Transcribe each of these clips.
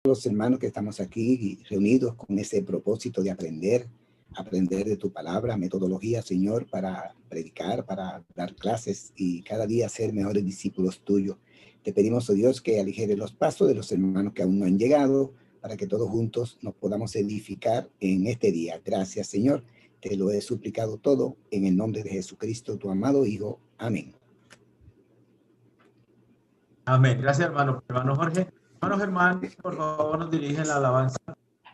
los hermanos que estamos aquí reunidos con ese propósito de aprender de tu palabra, metodología, Señor, para predicar, para dar clases y cada día ser mejores discípulos tuyos. Te pedimos, oh Dios, que aligere los pasos de los hermanos que aún no han llegado, para que todos juntos nos podamos edificar en este día. Gracias, Señor. Te lo he suplicado todo en el nombre de Jesucristo, tu amado Hijo. Amén. Amén. Gracias, hermano. Hermano Jorge. Hermano Germán, por favor, nos dirigen la alabanza.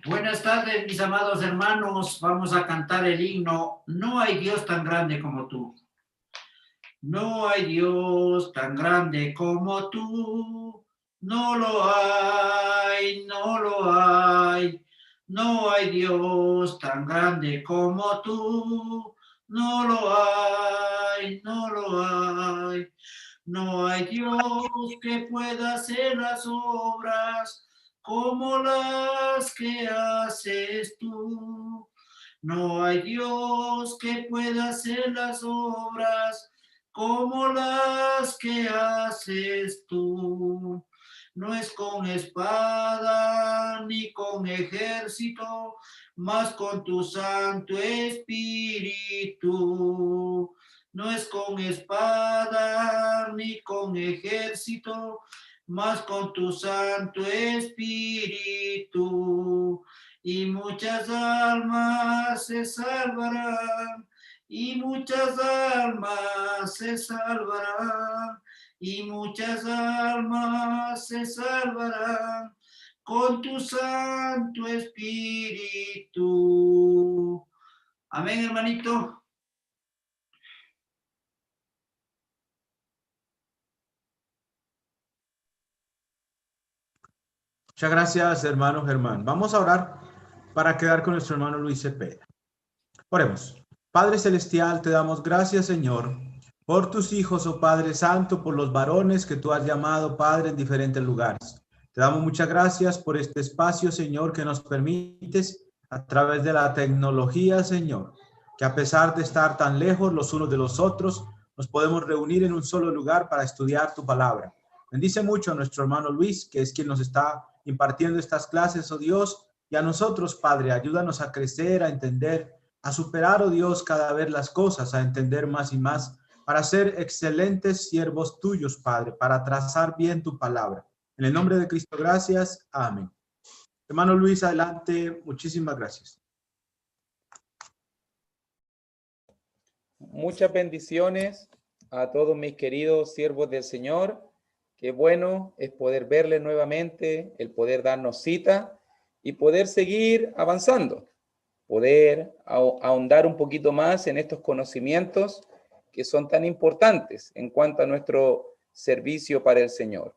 Buenas tardes, mis amados hermanos. Vamos a cantar el himno No hay Dios tan grande como tú. No hay Dios tan grande como tú. No lo hay, no lo hay. No hay Dios tan grande como tú. No lo hay, no lo hay. No hay Dios que pueda hacer las obras como las que haces tú. No hay Dios que pueda hacer las obras como las que haces tú. No es con espada ni con ejército, mas con tu Santo Espíritu. No es con espada ni con ejército, mas con tu Santo Espíritu. Y muchas almas se salvarán, y muchas almas se salvarán, y muchas almas se salvarán con tu Santo Espíritu. Amén, hermanito. Muchas gracias, hermano Germán. Vamos a orar para quedar con nuestro hermano Luis Cepeda. Oremos. Padre Celestial, te damos gracias, Señor, por tus hijos, oh Padre Santo, por los varones que tú has llamado, Padre, en diferentes lugares. Te damos muchas gracias por este espacio, Señor, que nos permites a través de la tecnología, Señor, que a pesar de estar tan lejos los unos de los otros, nos podemos reunir en un solo lugar para estudiar tu palabra. Bendice mucho a nuestro hermano Luis, que es quien nos está impartiendo estas clases, oh Dios, y a nosotros, Padre, ayúdanos a crecer, a entender, a superar, oh Dios, cada vez las cosas, a entender más y más, para ser excelentes siervos tuyos, Padre, para trazar bien tu palabra. En el nombre de Cristo, gracias. Amén. Hermano Luis, adelante. Muchísimas gracias. Muchas bendiciones a todos mis queridos siervos del Señor. Qué bueno es poder verles nuevamente, el poder darnos cita y poder seguir avanzando, poder ahondar un poquito más en estos conocimientos que son tan importantes en cuanto a nuestro servicio para el Señor.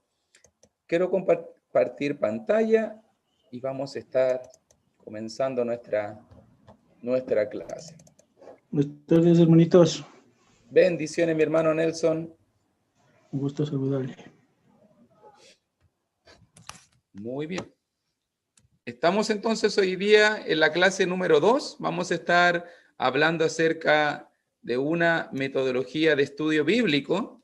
Quiero compartir pantalla y vamos a estar comenzando nuestra clase. Buenas tardes, hermanitos. Bendiciones, mi hermano Nelson. Un gusto saludarle. Muy bien. Estamos entonces hoy día en la clase número 2. Vamos a estar hablando acerca de una metodología de estudio bíblico.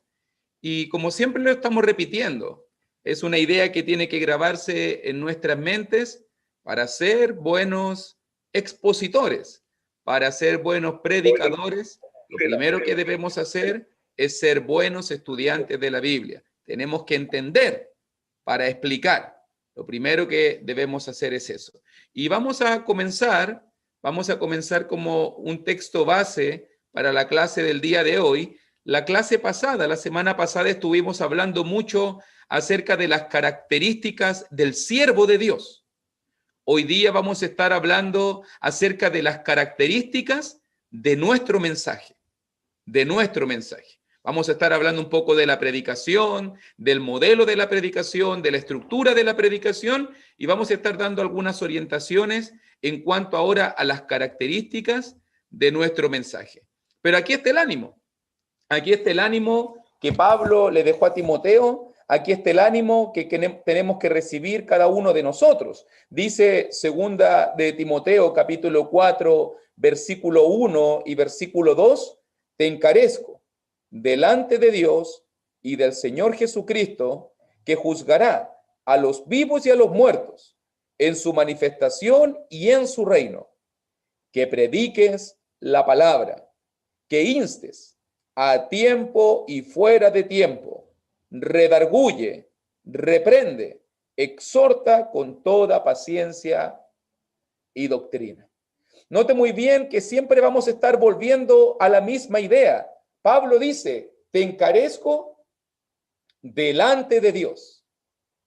Y como siempre lo estamos repitiendo, es una idea que tiene que grabarse en nuestras mentes para ser buenos expositores, para ser buenos predicadores. Lo primero que debemos hacer es ser buenos estudiantes de la Biblia. Tenemos que entender para explicar. Lo primero que debemos hacer es eso. Y vamos a comenzar como un texto base para la clase del día de hoy. La clase pasada, la semana pasada, estuvimos hablando mucho acerca de las características del siervo de Dios. Hoy día vamos a estar hablando acerca de las características de nuestro mensaje, Vamos a estar hablando un poco de la predicación, del modelo de la predicación, de la estructura de la predicación, y vamos a estar dando algunas orientaciones en cuanto ahora a las características de nuestro mensaje. Pero aquí está el ánimo. Aquí está el ánimo que Pablo le dejó a Timoteo. Aquí está el ánimo que tenemos que recibir cada uno de nosotros. Dice segunda de Timoteo, capítulo 4, versículo 1 y versículo 2, te encarezco delante de Dios y del Señor Jesucristo, que juzgará a los vivos y a los muertos en su manifestación y en su reino, que prediques la palabra, que instes a tiempo y fuera de tiempo, redarguye, reprende, exhorta con toda paciencia y doctrina. Note muy bien que siempre vamos a estar volviendo a la misma idea. Pablo dice, te encarezco delante de Dios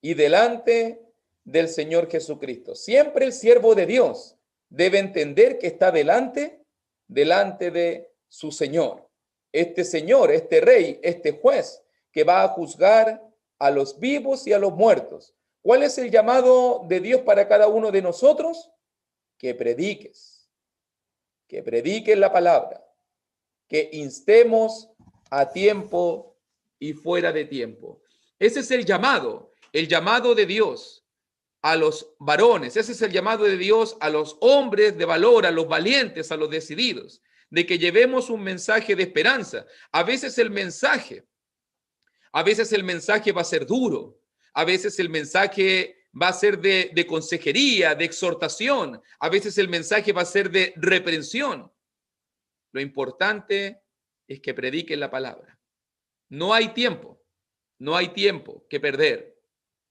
y delante del Señor Jesucristo. Siempre el siervo de Dios debe entender que está delante de su Señor. Este Señor, este Rey, este juez que va a juzgar a los vivos y a los muertos. ¿Cuál es el llamado de Dios para cada uno de nosotros? Que prediques la palabra, que instemos a tiempo y fuera de tiempo. Ese es el llamado de Dios a los varones, ese es el llamado de Dios a los hombres de valor, a los valientes, a los decididos, de que llevemos un mensaje de esperanza. A veces el mensaje va a ser duro, a veces el mensaje va a ser de consejería, de exhortación, a veces el mensaje va a ser de reprensión. Lo importante es que prediquen la palabra. No hay tiempo que perder.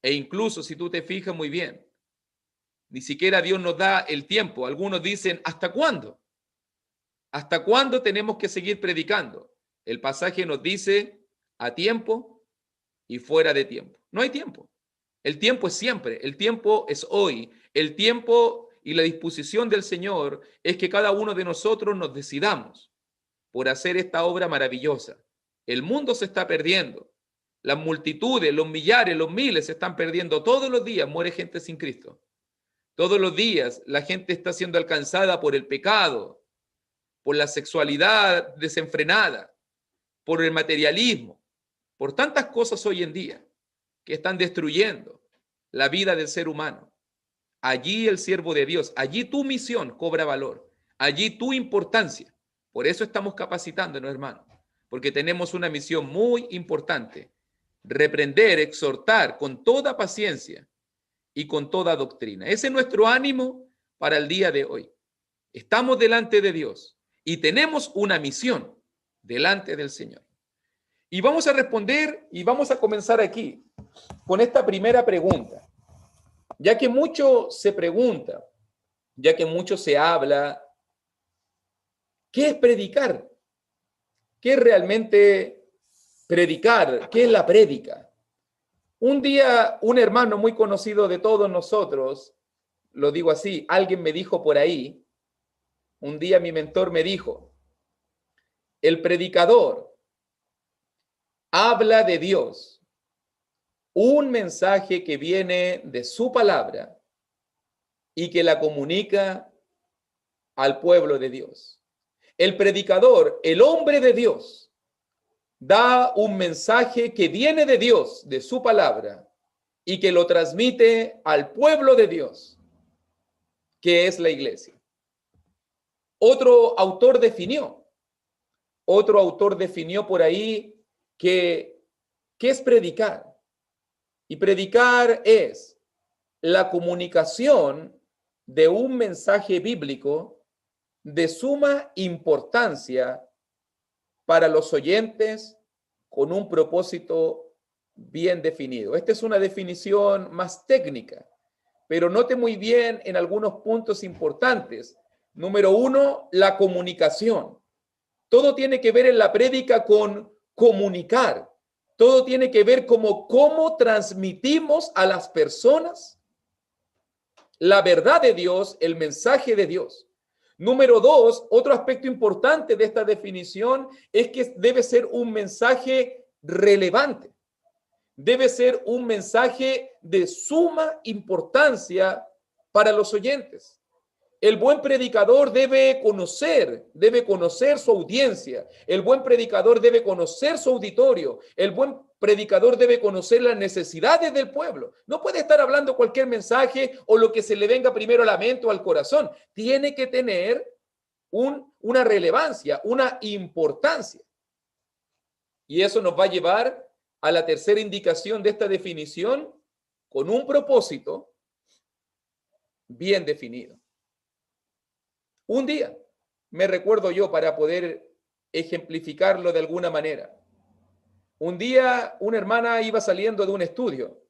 E incluso si tú te fijas muy bien, ni siquiera Dios nos da el tiempo. Algunos dicen, ¿hasta cuándo? ¿Hasta cuándo tenemos que seguir predicando? El pasaje nos dice a tiempo y fuera de tiempo. No hay tiempo. El tiempo es siempre, el tiempo es hoy. El tiempo y la disposición del Señor es que cada uno de nosotros nos decidamos por hacer esta obra maravillosa. El mundo se está perdiendo. Las multitudes, los millares, los miles se están perdiendo. Todos los días muere gente sin Cristo. Todos los días la gente está siendo alcanzada por el pecado, por la sexualidad desenfrenada, por el materialismo, por tantas cosas hoy en día que están destruyendo la vida del ser humano. Allí el siervo de Dios, allí tu misión cobra valor, allí tu importancia. Por eso estamos capacitándonos, hermanos, porque tenemos una misión muy importante: reprender, exhortar con toda paciencia y con toda doctrina. Ese es nuestro ánimo para el día de hoy. Estamos delante de Dios y tenemos una misión delante del Señor. Y vamos a responder y vamos a comenzar aquí con esta primera pregunta. Ya que mucho se pregunta, ya que mucho se habla, ¿qué es predicar? ¿Qué es realmente predicar? ¿Qué es la prédica? Un día, un hermano muy conocido de todos nosotros, lo digo así, alguien me dijo por ahí, un día mi mentor me dijo, el predicador habla de Dios, un mensaje que viene de su palabra y que la comunica al pueblo de Dios. El predicador, el hombre de Dios, da un mensaje que viene de Dios, de su palabra, y que lo transmite al pueblo de Dios, que es la iglesia. Otro autor definió por ahí que ¿qué es predicar? Y predicar es la comunicación de un mensaje bíblico de suma importancia para los oyentes con un propósito bien definido. Esta es una definición más técnica, pero note muy bien en algunos puntos importantes. Número uno, la comunicación. Todo tiene que ver en la prédica con comunicar. Todo tiene que ver como cómo transmitimos a las personas la verdad de Dios, el mensaje de Dios. Número dos, otro aspecto importante de esta definición es que debe ser un mensaje relevante. Debe ser un mensaje de suma importancia para los oyentes. El buen predicador debe conocer su audiencia. El buen predicador debe conocer su auditorio. El buen predicador debe conocer las necesidades del pueblo. No puede estar hablando cualquier mensaje o lo que se le venga primero a la mente o al corazón. Tiene que tener una relevancia, una importancia. Y eso nos va a llevar a la tercera indicación de esta definición con un propósito bien definido. Un día, me recuerdo yo para poder ejemplificarlo de alguna manera. Un día una hermana iba saliendo de un estudio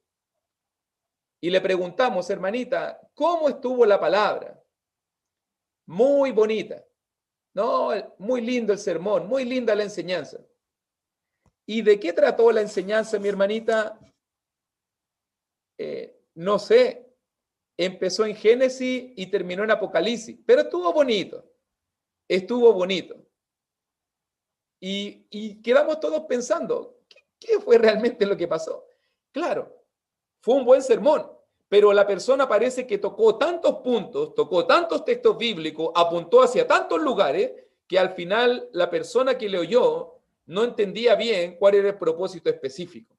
y le preguntamos, hermanita, ¿cómo estuvo la palabra? Muy bonita. No, muy lindo el sermón, muy linda la enseñanza. ¿Y de qué trató la enseñanza, mi hermanita? No sé. Empezó en Génesis y terminó en Apocalipsis, pero estuvo bonito. Estuvo bonito. Y quedamos todos pensando, ¿qué fue realmente lo que pasó? Claro, fue un buen sermón, pero la persona parece que tocó tantos puntos, tocó tantos textos bíblicos, apuntó hacia tantos lugares, que al final la persona que le oyó no entendía bien cuál era el propósito específico.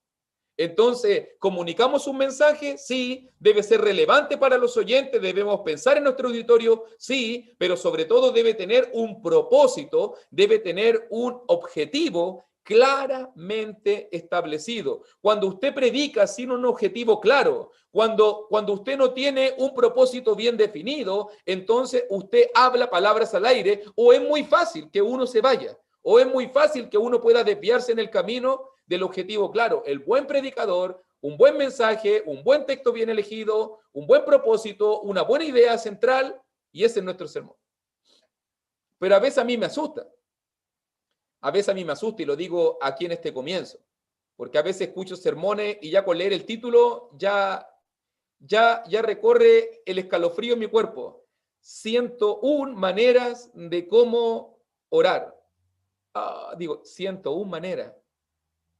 Entonces, ¿comunicamos un mensaje? Sí. ¿Debe ser relevante para los oyentes? ¿Debemos pensar en nuestro auditorio? Sí, pero sobre todo debe tener un propósito, debe tener un objetivo claramente establecido. Cuando usted predica sin un objetivo claro, cuando usted no tiene un propósito bien definido, entonces usted habla palabras al aire, o es muy fácil que uno se vaya, o es muy fácil que uno pueda desviarse en el camino del objetivo claro. El buen predicador, un buen mensaje, un buen texto bien elegido, un buen propósito, una buena idea central, y ese es nuestro sermón. Pero a veces a mí me asusta. A veces a mí me asusta, y lo digo aquí en este comienzo, porque a veces escucho sermones y ya con leer el título ya recorre el escalofrío en mi cuerpo. 101 maneras de cómo orar. Digo, 101 maneras.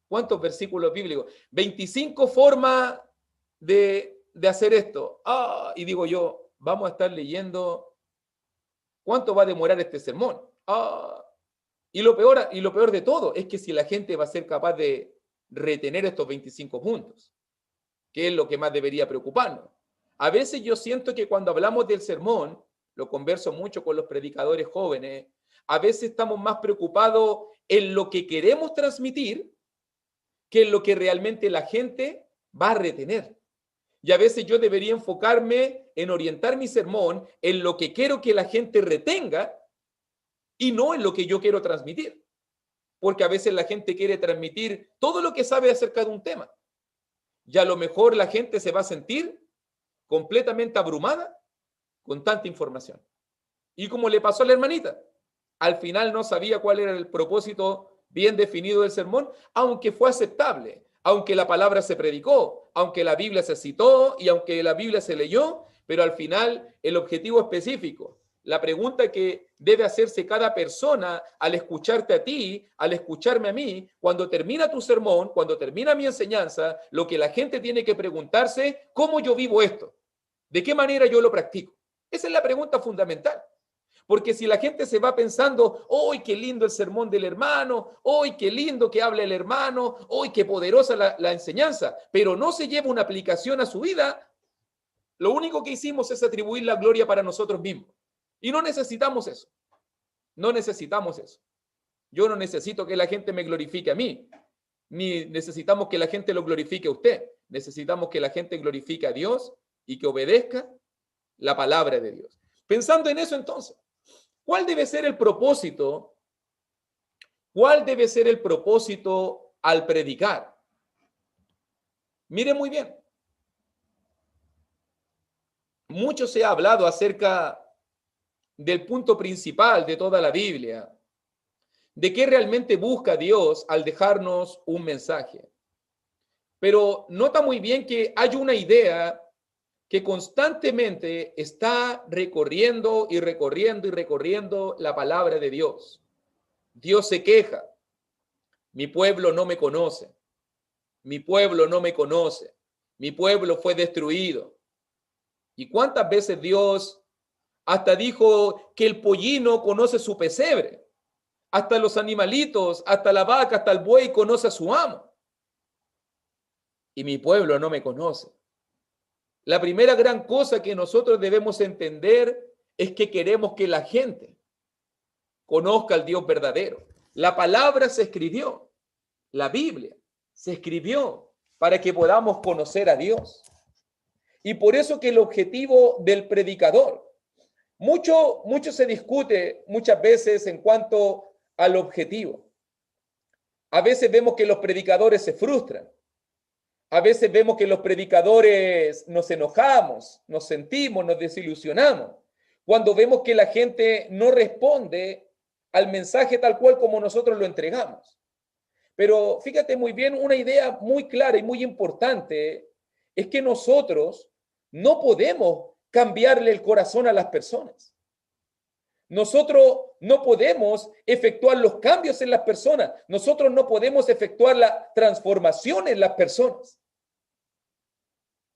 ¿Cuántos versículos bíblicos? 25 formas de hacer esto. Y digo yo, vamos a estar leyendo. ¿Cuánto va a demorar este sermón? Y lo peor de todo es que si la gente va a ser capaz de retener estos 25 puntos, que es lo que más debería preocuparnos. A veces yo siento que cuando hablamos del sermón, lo converso mucho con los predicadores jóvenes, a veces estamos más preocupados en lo que queremos transmitir que en lo que realmente la gente va a retener. Y a veces yo debería enfocarme en orientar mi sermón en lo que quiero que la gente retenga y no en lo que yo quiero transmitir. Porque a veces la gente quiere transmitir todo lo que sabe acerca de un tema. Y a lo mejor la gente se va a sentir completamente abrumada con tanta información. Y como le pasó a la hermanita, al final no sabía cuál era el propósito bien definido del sermón, aunque fue aceptable, aunque la palabra se predicó, aunque la Biblia se citó y aunque la Biblia se leyó, pero al final el objetivo específico, la pregunta que debe hacerse cada persona al escucharte a ti, al escucharme a mí, cuando termina tu sermón, cuando termina mi enseñanza, lo que la gente tiene que preguntarse, ¿cómo yo vivo esto? ¿De qué manera yo lo practico? Esa es la pregunta fundamental. Porque si la gente se va pensando, ¡ay, qué lindo el sermón del hermano! ¡Ay, qué lindo que habla el hermano! ¡Ay, qué poderosa la enseñanza! Pero no se lleva una aplicación a su vida, lo único que hicimos es atribuir la gloria para nosotros mismos. Y no necesitamos eso. No necesitamos eso. Yo no necesito que la gente me glorifique a mí, ni necesitamos que la gente lo glorifique a usted. Necesitamos que la gente glorifique a Dios y que obedezca la palabra de Dios. Pensando en eso entonces, ¿cuál debe ser el propósito? ¿Cuál debe ser el propósito al predicar? Mire muy bien. Mucho se ha hablado acerca del punto principal de toda la Biblia, de qué realmente busca Dios al dejarnos un mensaje. Pero nota muy bien que hay una idea que constantemente está recorriendo y recorriendo y recorriendo la palabra de Dios. Dios se queja. Mi pueblo no me conoce. Mi pueblo no me conoce. Mi pueblo fue destruido. ¿Y cuántas veces Dios hasta dijo que el pollino conoce su pesebre? Hasta los animalitos, hasta la vaca, hasta el buey conoce a su amo. Y mi pueblo no me conoce. La primera gran cosa que nosotros debemos entender es que queremos que la gente conozca al Dios verdadero. La palabra se escribió, la Biblia se escribió para que podamos conocer a Dios. Y por eso que el objetivo del predicador, mucho se discute muchas veces en cuanto al objetivo. A veces vemos que los predicadores se frustran. A veces vemos que los predicadores nos enojamos, nos sentimos, nos desilusionamos, cuando vemos que la gente no responde al mensaje tal cual como nosotros lo entregamos. Pero fíjate muy bien, una idea muy clara y muy importante es que nosotros no podemos cambiarle el corazón a las personas. Nosotros no podemos efectuar los cambios en las personas. Nosotros no podemos efectuar la transformación en las personas.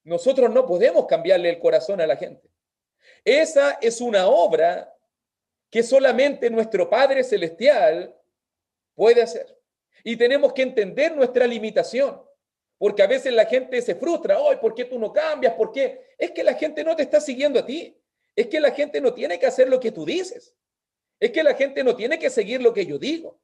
Nosotros no podemos cambiarle el corazón a la gente. Esa es una obra que solamente nuestro Padre Celestial puede hacer. Y tenemos que entender nuestra limitación. Porque a veces la gente se frustra. ¡Ay, ¿por qué tú no cambias? ¿Por qué? Es que la gente no te está siguiendo a ti. Es que la gente no tiene que hacer lo que tú dices. Es que la gente no tiene que seguir lo que yo digo.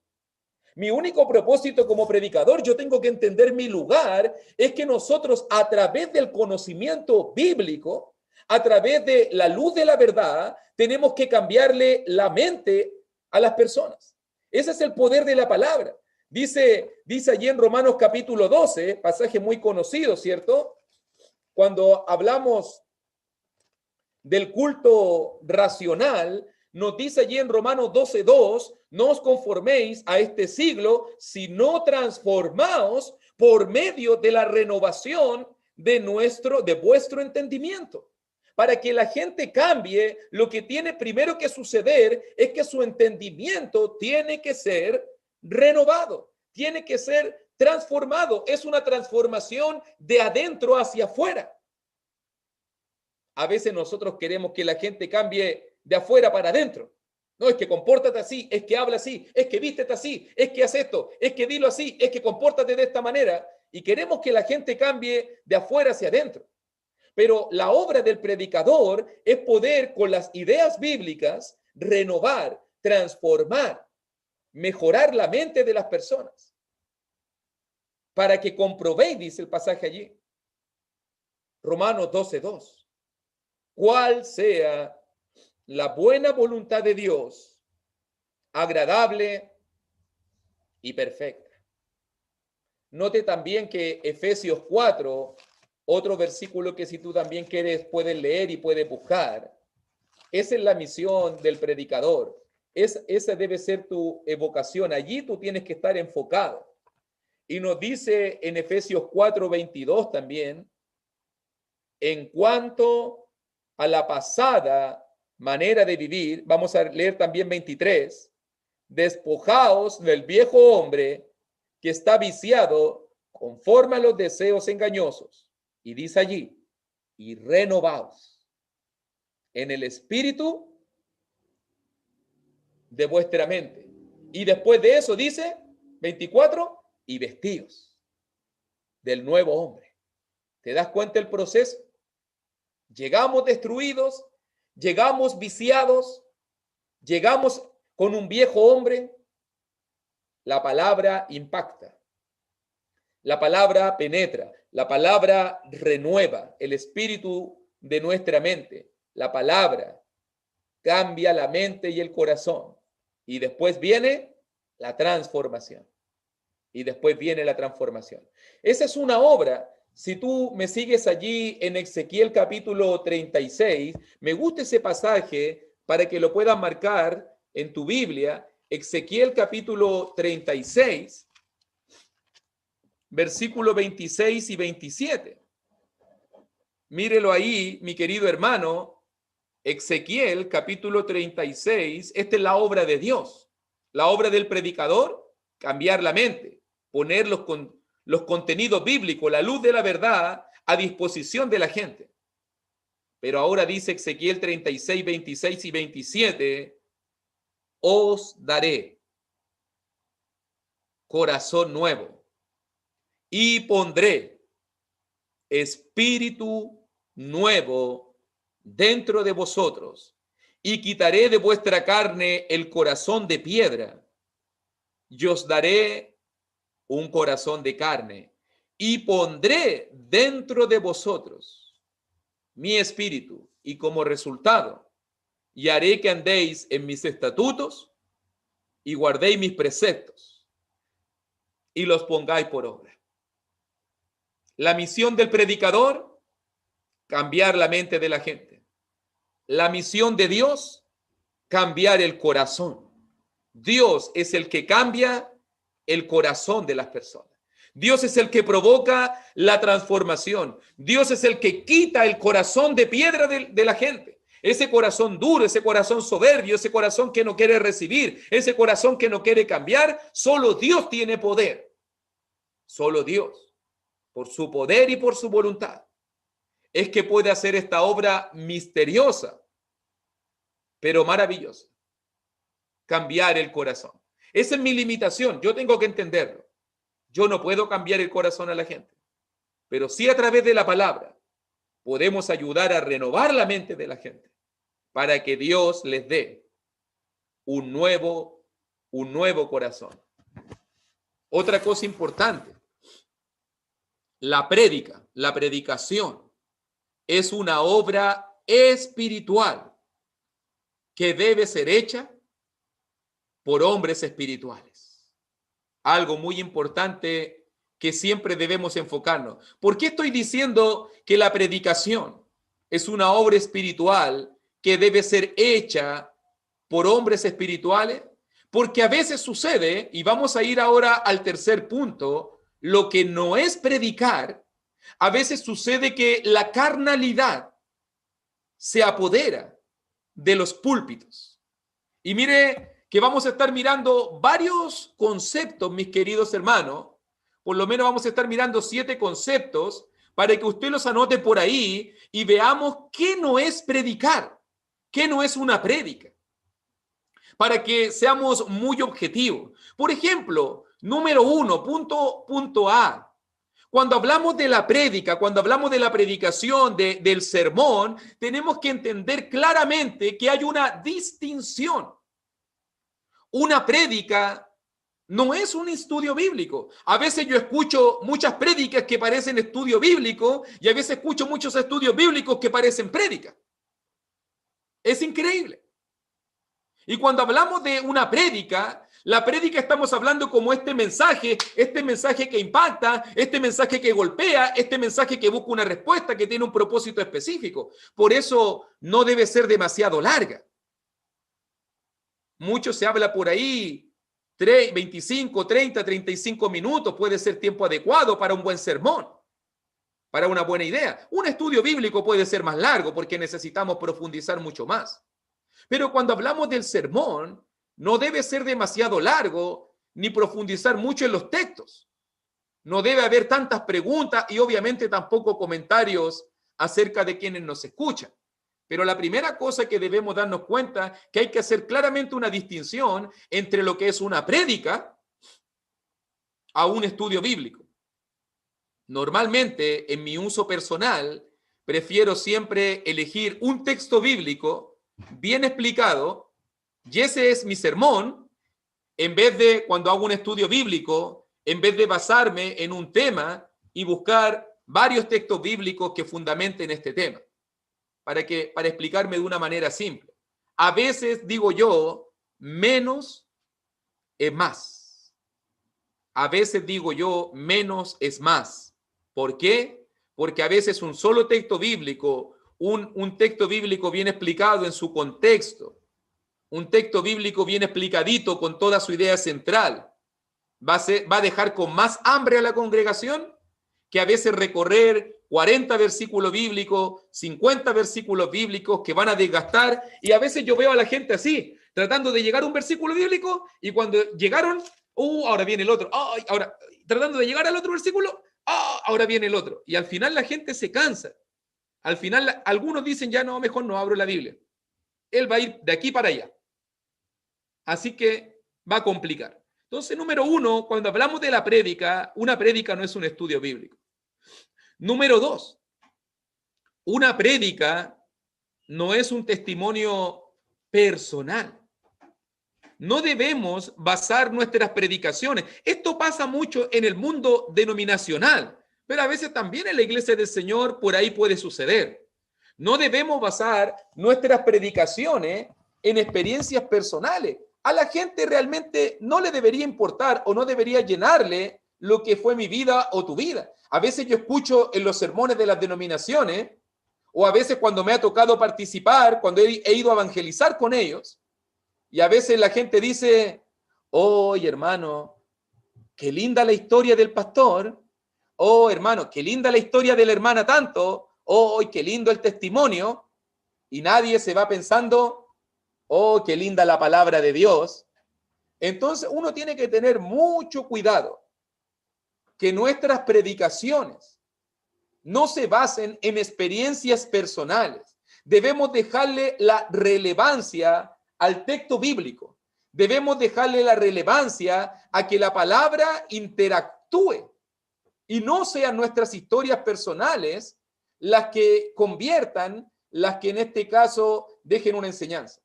Mi único propósito como predicador, yo tengo que entender mi lugar, es que nosotros a través del conocimiento bíblico, a través de la luz de la verdad, tenemos que cambiarle la mente a las personas. Ese es el poder de la palabra. Dice allí en Romanos capítulo 12, pasaje muy conocido, ¿cierto? Cuando hablamos del culto racional, nos dice allí en Romanos 12:2, no os conforméis a este siglo, sino transformaos por medio de la renovación de vuestro entendimiento. Para que la gente cambie, lo que tiene primero que suceder es que su entendimiento tiene que ser renovado, tiene que ser transformado. Es una transformación de adentro hacia afuera. A veces nosotros queremos que la gente cambie de afuera para adentro. No, es que compórtate así, es que habla así, es que vístete así, es que haz esto, es que dilo así, es que compórtate de esta manera. Y queremos que la gente cambie de afuera hacia adentro. Pero la obra del predicador es poder, con las ideas bíblicas, renovar, transformar, mejorar la mente de las personas. Para que comprobéis, dice el pasaje allí, Romanos 12:2, cuál sea la buena voluntad de Dios, agradable y perfecta. Note también que Efesios 4, otro versículo que si tú también quieres puedes leer y puedes buscar, esa es la misión del predicador. Esa debe ser tu evocación. Allí tú tienes que estar enfocado. Y nos dice en Efesios 4:22 también, en cuanto a la pasada manera de vivir, vamos a leer también 23, despojaos del viejo hombre que está viciado conforme a los deseos engañosos. Y dice allí, y renovaos en el espíritu de vuestra mente. Y después de eso dice, 24, y vestíos del nuevo hombre. ¿Te das cuenta el proceso? Llegamos destruidos, llegamos viciados, llegamos con un viejo hombre. La palabra impacta, la palabra penetra, la palabra renueva el espíritu de nuestra mente. La palabra cambia la mente y el corazón. Y después viene la transformación. Y después viene la transformación. Esa es una obra. Si tú me sigues allí en Ezequiel capítulo 36, me gusta ese pasaje para que lo puedas marcar en tu Biblia. Ezequiel capítulo 36, versículo 26 y 27. Mírelo ahí, mi querido hermano. Ezequiel capítulo 36, esta es la obra de Dios. La obra del predicador, cambiar la mente, poner los contenidos bíblicos, la luz de la verdad a disposición de la gente. Pero ahora dice Ezequiel 36, 26 y 27, os daré corazón nuevo y pondré espíritu nuevo dentro de vosotros y quitaré de vuestra carne el corazón de piedra y os daré un corazón de carne y pondré dentro de vosotros mi espíritu, y como resultado, y haré que andéis en mis estatutos y guardéis mis preceptos y los pongáis por obra. La misión del predicador, cambiar la mente de la gente. La misión de Dios, cambiar el corazón. Dios es el que cambia el corazón de las personas. Dios es el que provoca la transformación. Dios es el que quita el corazón de piedra de la gente. Ese corazón duro, ese corazón soberbio, ese corazón que no quiere recibir, ese corazón que no quiere cambiar. Solo Dios tiene poder. Solo Dios, por su poder y por su voluntad, es que puede hacer esta obra misteriosa, pero maravillosa. Cambiar el corazón. Esa es mi limitación. Yo tengo que entenderlo. Yo no puedo cambiar el corazón a la gente, pero sí a través de la palabra podemos ayudar a renovar la mente de la gente para que Dios les dé un nuevo corazón. Otra cosa importante, la predicación es una obra espiritual que debe ser hecha por hombres espirituales. Algo muy importante que siempre debemos enfocarnos. ¿Por qué estoy diciendo que la predicación es una obra espiritual que debe ser hecha por hombres espirituales? Porque a veces sucede, y vamos a ir ahora al tercer punto, lo que no es predicar. A veces sucede que la carnalidad se apodera de los púlpitos. Y mire que vamos a estar mirando varios conceptos, mis queridos hermanos. Por lo menos vamos a estar mirando 7 conceptos para que usted los anote por ahí y veamos qué no es predicar, qué no es una prédica, para que seamos muy objetivos. Por ejemplo, número 1, punto A. Cuando hablamos de la prédica, cuando hablamos de la predicación, del sermón, tenemos que entender claramente que hay una distinción. Una prédica no es un estudio bíblico. A veces yo escucho muchas prédicas que parecen estudio bíblico y a veces escucho muchos estudios bíblicos que parecen prédicas. Es increíble. Y cuando hablamos de una prédica, la prédica estamos hablando como este mensaje que impacta, este mensaje que golpea, este mensaje que busca una respuesta, que tiene un propósito específico. Por eso no debe ser demasiado larga. Mucho se habla por ahí, 25, 30, 35 minutos puede ser tiempo adecuado para un buen sermón, para una buena idea. Un estudio bíblico puede ser más largo porque necesitamos profundizar mucho más. Pero cuando hablamos del sermón, no debe ser demasiado largo ni profundizar mucho en los textos. No debe haber tantas preguntas y obviamente tampoco comentarios acerca de quienes nos escuchan. Pero la primera cosa que debemos darnos cuenta es que hay que hacer claramente una distinción entre lo que es una prédica a un estudio bíblico. Normalmente, en mi uso personal, prefiero siempre elegir un texto bíblico bien explicado y ese es mi sermón, en vez de, cuando hago un estudio bíblico, en vez de basarme en un tema y buscar varios textos bíblicos que fundamenten este tema. Para explicarme de una manera simple. A veces digo yo, menos es más. A veces digo yo, menos es más. ¿Por qué? Porque a veces un solo texto bíblico, un texto bíblico bien explicado en su contexto, un texto bíblico bien explicadito con toda su idea central, va a dejar con más hambre a la congregación que a veces recorrer 40 versículos bíblicos, 50 versículos bíblicos que van a desgastar, y a veces yo veo a la gente así, tratando de llegar a un versículo bíblico, y cuando llegaron, ahora viene el otro, ahora tratando de llegar al otro versículo, ahora viene el otro, y al final la gente se cansa. Al final algunos dicen, ya no, mejor no abro la Biblia. Él va a ir de aquí para allá. Así que va a complicar. Entonces, número 1, cuando hablamos de la prédica, una prédica no es un estudio bíblico. Número 2, una prédica no es un testimonio personal. No debemos basar nuestras predicaciones. Esto pasa mucho en el mundo denominacional, pero a veces también en la iglesia del Señor por ahí puede suceder. No debemos basar nuestras predicaciones en experiencias personales. A la gente realmente no le debería importar o no debería llenarle lo que fue mi vida o tu vida. A veces yo escucho en los sermones de las denominaciones, o a veces cuando me ha tocado participar, cuando he ido a evangelizar con ellos, y a veces la gente dice, oye hermano, qué linda la historia del pastor, oh hermano, qué linda la historia de la hermana tanto, oh, qué lindo el testimonio, y nadie se va pensando, oh, qué linda la palabra de Dios. Entonces uno tiene que tener mucho cuidado que nuestras predicaciones no se basen en experiencias personales. Debemos dejarle la relevancia al texto bíblico. Debemos dejarle la relevancia a que la palabra interactúe y no sean nuestras historias personales las que conviertan, las que en este caso dejen una enseñanza.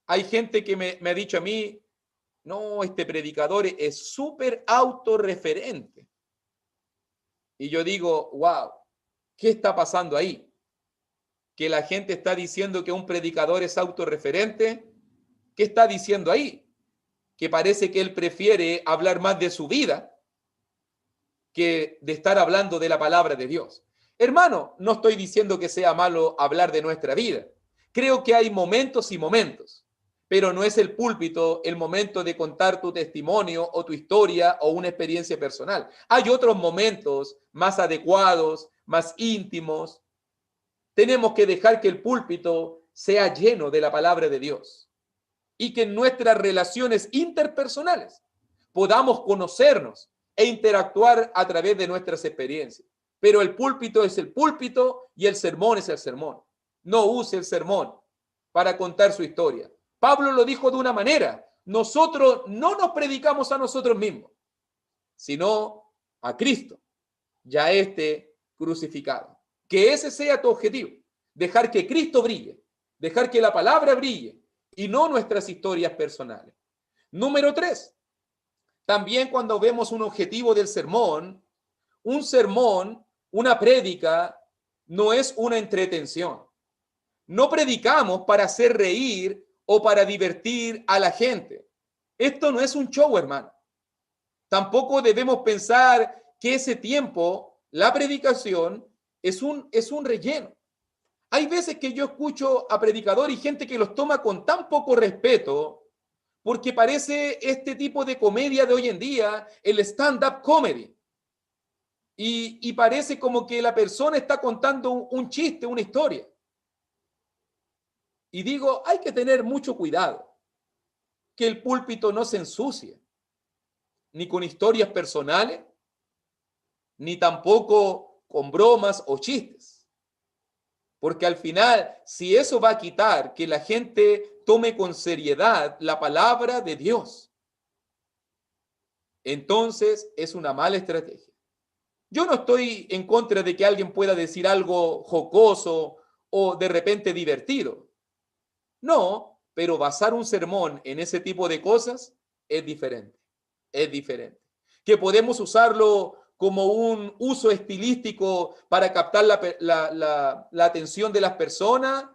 Hay gente que me ha dicho a mí, no, este predicador es súper autorreferente. Y yo digo, wow, ¿qué está pasando ahí? Que la gente está diciendo que un predicador es autorreferente. ¿Qué está diciendo ahí? Que parece que él prefiere hablar más de su vida que de estar hablando de la palabra de Dios. Hermano, no estoy diciendo que sea malo hablar de nuestra vida. Creo que hay momentos y momentos, pero no es el púlpito el momento de contar tu testimonio o tu historia o una experiencia personal. Hay otros momentos más adecuados, más íntimos. Tenemos que dejar que el púlpito sea lleno de la palabra de Dios y que en nuestras relaciones interpersonales podamos conocernos e interactuar a través de nuestras experiencias. Pero el púlpito es el púlpito y el sermón es el sermón. No use el sermón para contar su historia. Pablo lo dijo de una manera: nosotros no nos predicamos a nosotros mismos, sino a Cristo, ya crucificado. Que ese sea tu objetivo, dejar que Cristo brille, dejar que la palabra brille y no nuestras historias personales. Número 3, también cuando vemos un objetivo del sermón, un sermón, una prédica, no es una entretención. No predicamos para hacer reír o para divertir a la gente. Esto no es un show, hermano. Tampoco debemos pensar que ese tiempo, la predicación, es un relleno. Hay veces que yo escucho a predicadores y gente que los toma con tan poco respeto porque parece este tipo de comedia de hoy en día, el stand-up comedy. Y parece como que la persona está contando un chiste, una historia. Y digo, hay que tener mucho cuidado que el púlpito no se ensucie, ni con historias personales, ni tampoco con bromas o chistes. Porque al final, si eso va a quitar que la gente tome con seriedad la palabra de Dios, entonces es una mala estrategia. Yo no estoy en contra de que alguien pueda decir algo jocoso o de repente divertido. No, pero basar un sermón en ese tipo de cosas es diferente. Es diferente. Que podemos usarlo como un uso estilístico para captar la atención de las personas,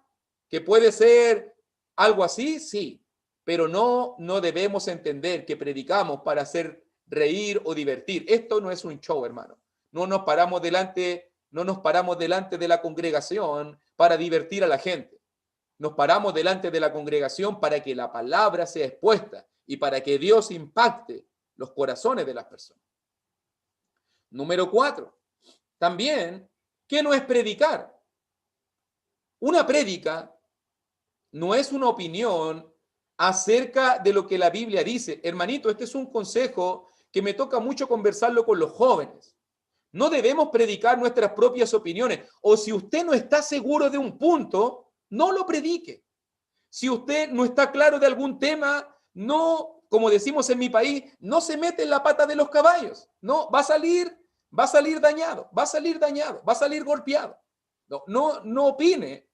que puede ser algo así, sí, pero no debemos entender que predicamos para hacer reír o divertir. Esto no es un show, hermano. No nos paramos delante de la congregación para divertir a la gente. Nos paramos delante de la congregación para que la palabra sea expuesta y para que Dios impacte los corazones de las personas. Número 4. También, ¿qué no es predicar? Una prédica no es una opinión acerca de lo que la Biblia dice. Hermanito, este es un consejo que me toca mucho conversarlo con los jóvenes. No debemos predicar nuestras propias opiniones. O si usted no está seguro de un punto, no lo predique. Si usted no está claro de algún tema, no, como decimos en mi país, no se mete en la pata de los caballos. No, va a salir dañado, va a salir golpeado. No opine.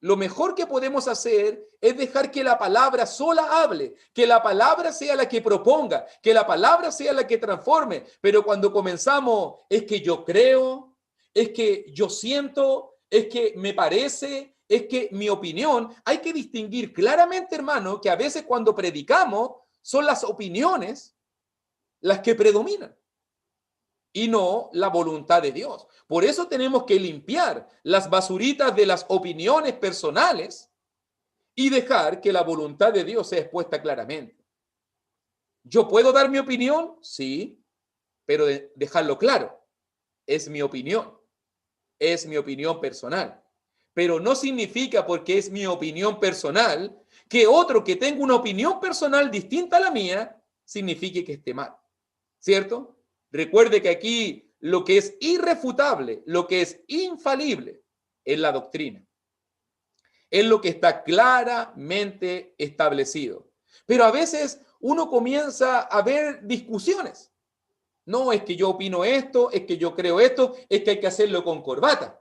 Lo mejor que podemos hacer es dejar que la palabra sola hable, que la palabra sea la que proponga, que la palabra sea la que transforme. Pero cuando comenzamos, es que yo creo, es que yo siento, es que me parece, es que mi opinión. Hay que distinguir claramente, hermano, que a veces cuando predicamos son las opiniones las que predominan y no la voluntad de Dios. Por eso tenemos que limpiar las basuritas de las opiniones personales y dejar que la voluntad de Dios sea expuesta claramente. ¿Yo puedo dar mi opinión? Sí, pero dejarlo claro. Es mi opinión personal. Pero no significa, porque es mi opinión personal, que otro que tenga una opinión personal distinta a la mía, signifique que esté mal. ¿Cierto? Recuerde que aquí lo que es irrefutable, lo que es infalible, es la doctrina. Es lo que está claramente establecido. Pero a veces uno comienza a ver discusiones. No, es que yo opino esto, es que yo creo esto, es que hay que hacerlo con corbata.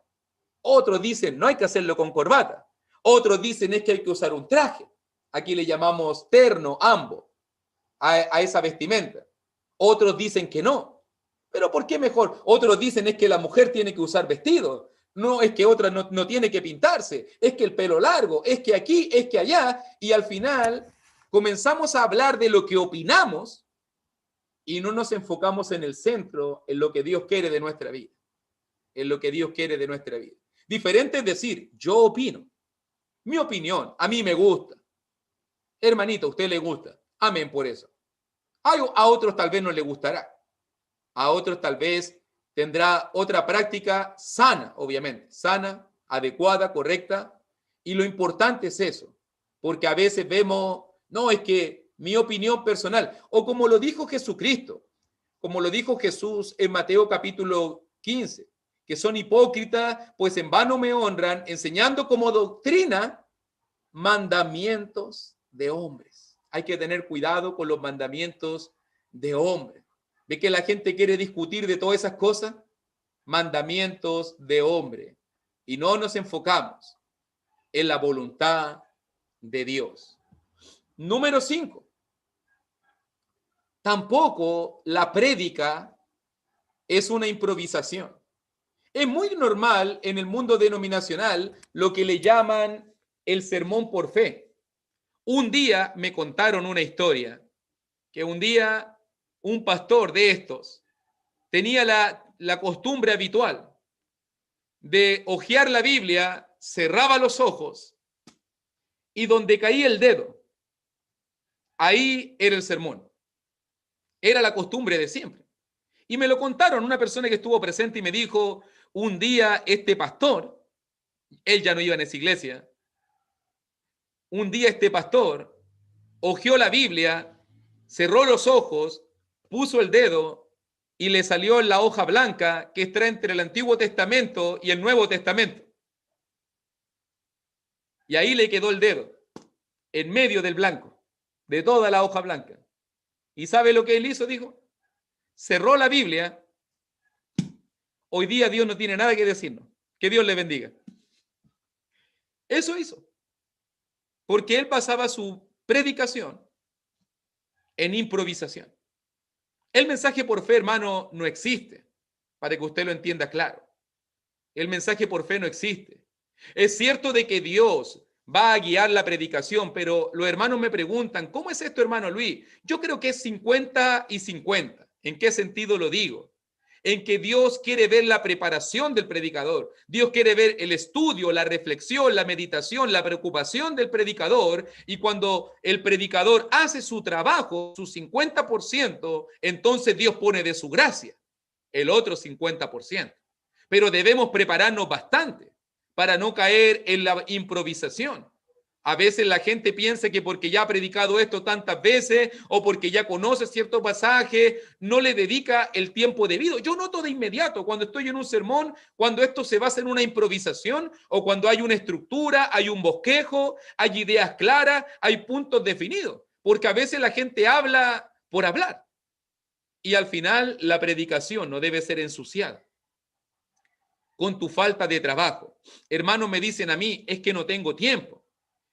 Otros dicen, no hay que hacerlo con corbata. Otros dicen, es que hay que usar un traje. Aquí le llamamos terno, ambo, a esa vestimenta. Otros dicen que no. ¿Pero por qué mejor? Otros dicen, es que la mujer tiene que usar vestido. No, es que otra no tiene que pintarse. Es que el pelo largo, es que aquí, es que allá. Y al final comenzamos a hablar de lo que opinamos y no nos enfocamos en el centro, en lo que Dios quiere de nuestra vida. En lo que Dios quiere de nuestra vida. Diferente es decir, yo opino. Mi opinión, a mí me gusta. Hermanito, a usted le gusta. Amén por eso. A otros tal vez no le gustará. A otros tal vez tendrá otra práctica sana, obviamente. Sana, adecuada, correcta. Y lo importante es eso. Porque a veces vemos, no, es que mi opinión personal, o como lo dijo Jesucristo, como lo dijo Jesús en Mateo capítulo 15, que son hipócritas, pues en vano me honran, enseñando como doctrina mandamientos de hombres. Hay que tener cuidado con los mandamientos de hombres. ¿Ve que la gente quiere discutir de todas esas cosas? Mandamientos de hombre. Y no nos enfocamos en la voluntad de Dios. Número 5. Tampoco la prédica es una improvisación. Es muy normal en el mundo denominacional lo que le llaman el sermón por fe. Un día me contaron una historia, que un día un pastor de estos tenía la costumbre habitual de hojear la Biblia, cerraba los ojos y donde caía el dedo, ahí era el sermón. Era la costumbre de siempre. Y me lo contaron una persona que estuvo presente y me dijo, un día este pastor, él ya no iba en esa iglesia, un día este pastor hojeó la Biblia, cerró los ojos, puso el dedo y le salió en la hoja blanca que está entre el Antiguo Testamento y el Nuevo Testamento. Y ahí le quedó el dedo, en medio del blanco, de toda la hoja blanca. ¿Y sabe lo que él hizo? Dijo, cerró la Biblia. Hoy día Dios no tiene nada que decirnos. Que Dios le bendiga. Eso hizo. Porque él pasaba su predicación en improvisación. El mensaje por fe, hermano, no existe. Para que usted lo entienda claro. El mensaje por fe no existe. Es cierto de que Dios va a guiar la predicación, pero los hermanos me preguntan, ¿cómo es esto, hermano Luis? Yo creo que es 50 y 50. ¿En qué sentido lo digo? En que Dios quiere ver la preparación del predicador. Dios quiere ver el estudio, la reflexión, la meditación, la preocupación del predicador. Y cuando el predicador hace su trabajo, su 50%, entonces Dios pone de su gracia el otro 50%. Pero debemos prepararnos bastante para no caer en la improvisación. A veces la gente piensa que porque ya ha predicado esto tantas veces o porque ya conoce cierto pasaje, no le dedica el tiempo debido. Yo noto de inmediato cuando estoy en un sermón, cuando esto se basa en una improvisación o cuando hay una estructura, hay un bosquejo, hay ideas claras, hay puntos definidos. Porque a veces la gente habla por hablar y al final la predicación no debe ser ensuciada con tu falta de trabajo. Hermanos me dicen a mí, es que no tengo tiempo.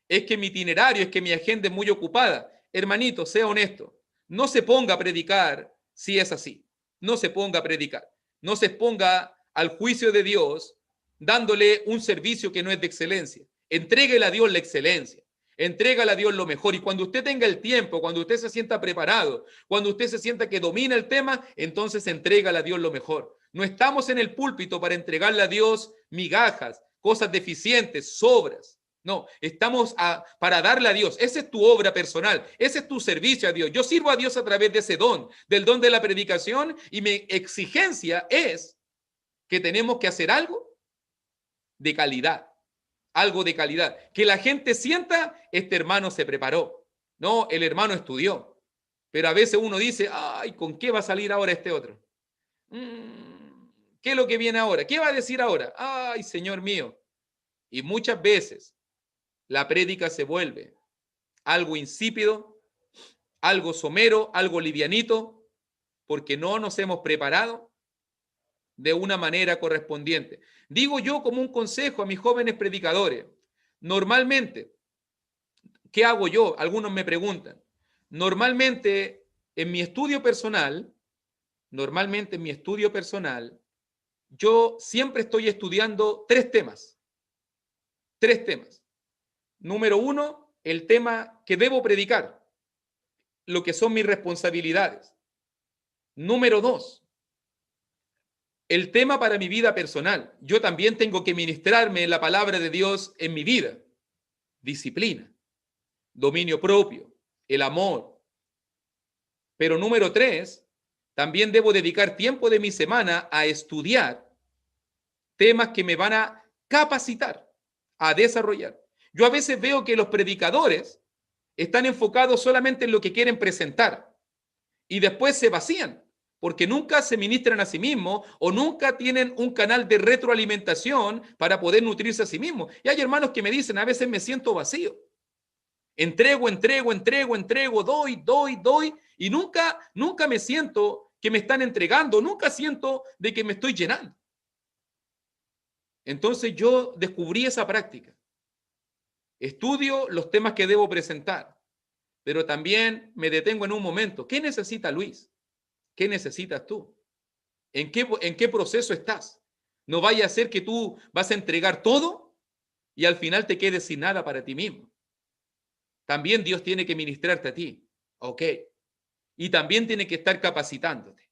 Es que mi itinerario, es que mi agenda es muy ocupada. Hermanito, sea honesto. No se ponga a predicar si es así. No se ponga a predicar. No se ponga al juicio de Dios dándole un servicio que no es de excelencia. Entréguele a Dios la excelencia. Entrégale a Dios lo mejor. Y cuando usted tenga el tiempo, cuando usted se sienta preparado, cuando usted se sienta que domina el tema, entonces entrégale a Dios lo mejor. No estamos en el púlpito para entregarle a Dios migajas, cosas deficientes, sobras. No, estamos para darle a Dios. Esa es tu obra personal, ese es tu servicio a Dios. Yo sirvo a Dios a través de ese don, del don de la predicación, y mi exigencia es que tenemos que hacer algo de calidad. Algo de calidad. Que la gente sienta, este hermano se preparó. No, el hermano estudió. Pero a veces uno dice, ay, ¿con qué va a salir ahora este otro? ¿Qué es lo que viene ahora? ¿Qué va a decir ahora? Ay, Señor mío. Y muchas veces la prédica se vuelve algo insípido, algo somero, algo livianito, porque no nos hemos preparado de una manera correspondiente. Digo yo como un consejo a mis jóvenes predicadores. Normalmente, ¿qué hago yo? Algunos me preguntan. Normalmente, en mi estudio personal, yo siempre estoy estudiando tres temas. Número uno, el tema que debo predicar, lo que son mis responsabilidades. Número dos, el tema para mi vida personal. Yo también tengo que ministrarme la palabra de Dios en mi vida. Disciplina, dominio propio, el amor. Pero número tres, también debo dedicar tiempo de mi semana a estudiar temas que me van a capacitar, a desarrollar. Yo a veces veo que los predicadores están enfocados solamente en lo que quieren presentar y después se vacían, porque nunca se ministran a sí mismos o nunca tienen un canal de retroalimentación para poder nutrirse a sí mismos. Y hay hermanos que me dicen, a veces me siento vacío. Entrego, doy, y nunca me siento que me están entregando, nunca siento de que me estoy llenando. Entonces yo descubrí esa práctica. Estudio los temas que debo presentar, pero también me detengo en un momento. ¿Qué necesita Luis? ¿Qué necesitas tú? ¿En qué proceso estás? No vaya a ser que tú vas a entregar todo y al final te quedes sin nada para ti mismo. También Dios tiene que ministrarte a ti. Ok. Y también tiene que estar capacitándote,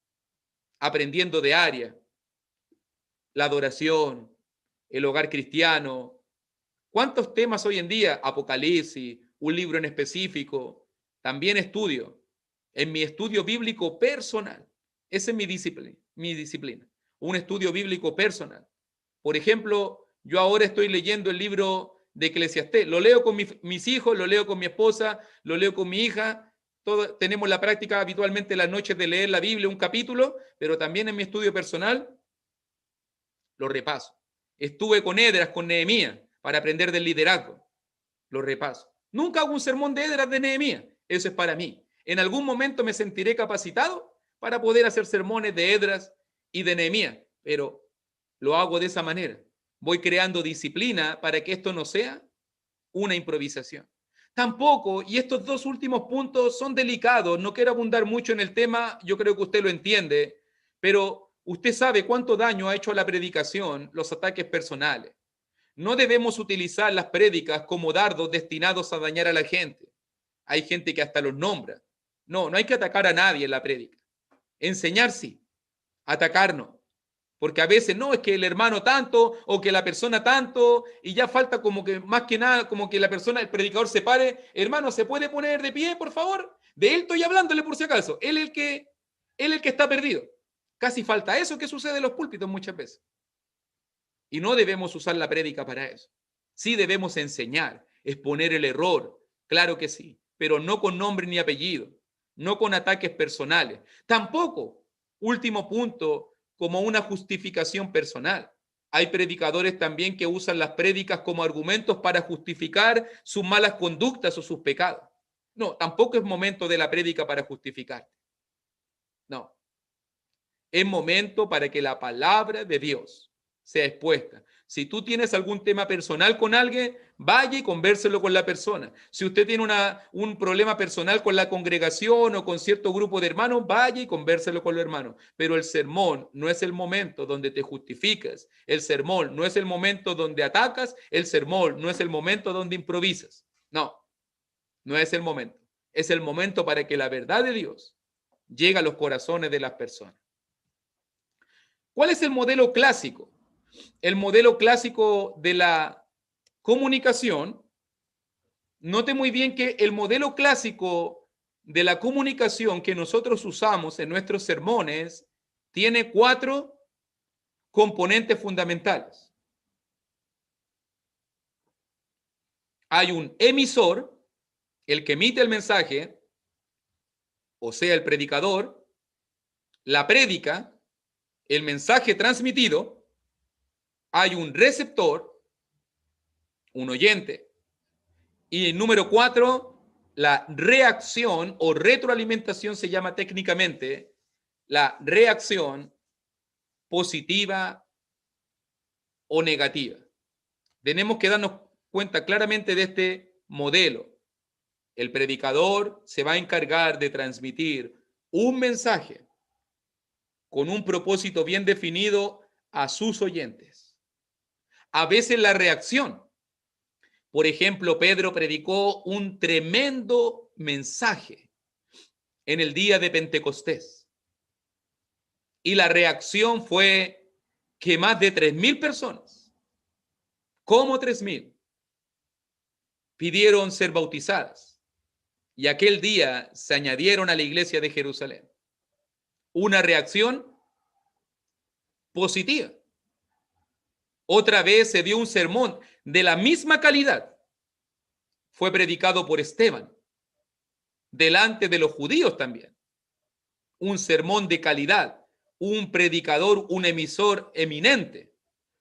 aprendiendo de área, la adoración, el hogar cristiano. ¿Cuántos temas hoy en día? Apocalipsis, un libro en específico. También estudio. En mi estudio bíblico personal. Esa es mi disciplina. Un estudio bíblico personal. Por ejemplo, yo ahora estoy leyendo el libro de Eclesiastés. Lo leo con mis hijos, lo leo con mi esposa, lo leo con mi hija. Todos tenemos la práctica habitualmente las noches de leer la Biblia, un capítulo, pero también en mi estudio personal lo repaso. Estuve con Esdras, con Nehemías, para aprender del liderazgo. Lo repaso. Nunca hago un sermón de Esdras, de Nehemías. Eso es para mí. En algún momento me sentiré capacitado para poder hacer sermones de Esdras y de Nehemías, pero lo hago de esa manera. Voy creando disciplina para que esto no sea una improvisación. Tampoco, y estos dos últimos puntos son delicados, no quiero abundar mucho en el tema, yo creo que usted lo entiende, pero usted sabe cuánto daño ha hecho a la predicación los ataques personales. No debemos utilizar las prédicas como dardos destinados a dañar a la gente. Hay gente que hasta los nombra. No hay que atacar a nadie en la prédica. Enseñar sí, atacarnos. Porque a veces no, es que el hermano tanto o que la persona tanto y ya falta como que más que nada, como que la persona, el predicador se pare. Hermano, ¿se puede poner de pie, por favor? De él estoy hablándole por si acaso. Él es el que está perdido. Casi falta eso que sucede en los púlpitos muchas veces. Y no debemos usar la prédica para eso. Sí debemos enseñar, exponer el error, claro que sí, pero no con nombre ni apellido, no con ataques personales. Tampoco, último punto, como una justificación personal. Hay predicadores también que usan las prédicas como argumentos para justificar sus malas conductas o sus pecados. No, tampoco es momento de la prédica para justificarte. No. Es momento para que la palabra de Dios sea expuesta. Si tú tienes algún tema personal con alguien, vaya y convérselo con la persona. Si usted tiene un problema personal con la congregación o con cierto grupo de hermanos, vaya y convérselo con los hermanos. Pero el sermón no es el momento donde te justificas. El sermón no es el momento donde atacas. El sermón no es el momento donde improvisas. No, no es el momento. Es el momento para que la verdad de Dios llegue a los corazones de las personas. ¿Cuál es el modelo clásico? El modelo clásico de la comunicación. Note muy bien que el modelo clásico de la comunicación que nosotros usamos en nuestros sermones tiene 4 componentes fundamentales. Hay un emisor, el que emite el mensaje, o sea, el predicador, la prédica, el mensaje transmitido. Hay un receptor, un oyente. Y el número 4, la reacción o retroalimentación se llama técnicamente la reacción positiva o negativa. Tenemos que darnos cuenta claramente de este modelo. El predicador se va a encargar de transmitir un mensaje con un propósito bien definido a sus oyentes. A veces la reacción. Por ejemplo, Pedro predicó un tremendo mensaje en el día de Pentecostés. Y la reacción fue que más de 3.000 personas, como 3.000, pidieron ser bautizadas. Y aquel día se añadieron a la iglesia de Jerusalén. Una reacción positiva. Otra vez se dio un sermón de la misma calidad. Fue predicado por Esteban, delante de los judíos también. Un sermón de calidad, un predicador, un emisor eminente,